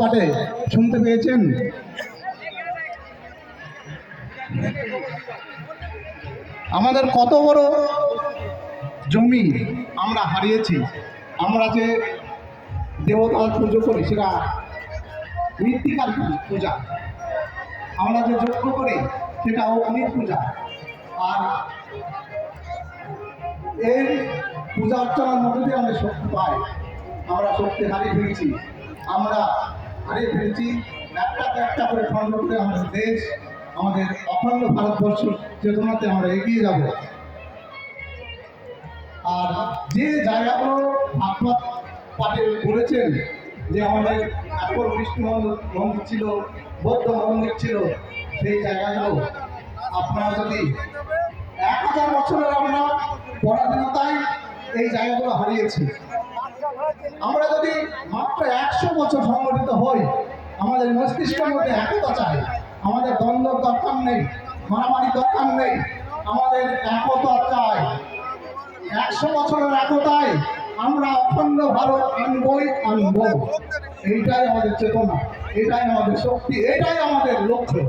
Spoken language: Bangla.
পাঠে শুনতে পেয়েছেন। আমাদের কত বড় জমি আমরা হারিয়েছি। আমরা যে দেবতার পুজো করি সেটা মৃত্তিকার পূজা, আমরা যে যজ্ঞ করি সেটা অগ্নির পূজা। আর এই পূজা অর্চনার মধ্যে দিয়ে আমরা শক্তি পাই। আমরা শক্তি হারিয়ে ফেলেছি, আমরা হারিয়ে ফেলেছি। একটা করে খণ্ড করে আমাদের দেশ, আমাদের অখণ্ড ভারতবর্ষ চেতনাতে আমরা এগিয়ে যাব। আর যে জায়গাগুলো ভাগবত পাঠে বলেছেন যে আমাদের ঠাকুর বিষ্ণু মন্দির ছিল, বৌদ্ধ মন্দির ছিল, সেই জায়গাগুলো আপনারা যদি 1000 বছরের আমরা পরাধীনতায় এই জায়গাগুলো হারিয়েছি। আমরা যদি মাত্র 100 বছর সংগঠিত হই, আমাদের মস্তিষ্কের মধ্যে একতা চাই, আমাদের দ্বন্দ্ব দরকার নেই, মারামারি দরকার নেই, আমাদের একতা চাই। 100 বছরের একতায় আমরা অখণ্ড ভারত আনবই আনব। এইটাই আমাদের চেতনা, এটাই আমাদের শক্তি, এটাই আমাদের লক্ষ্য।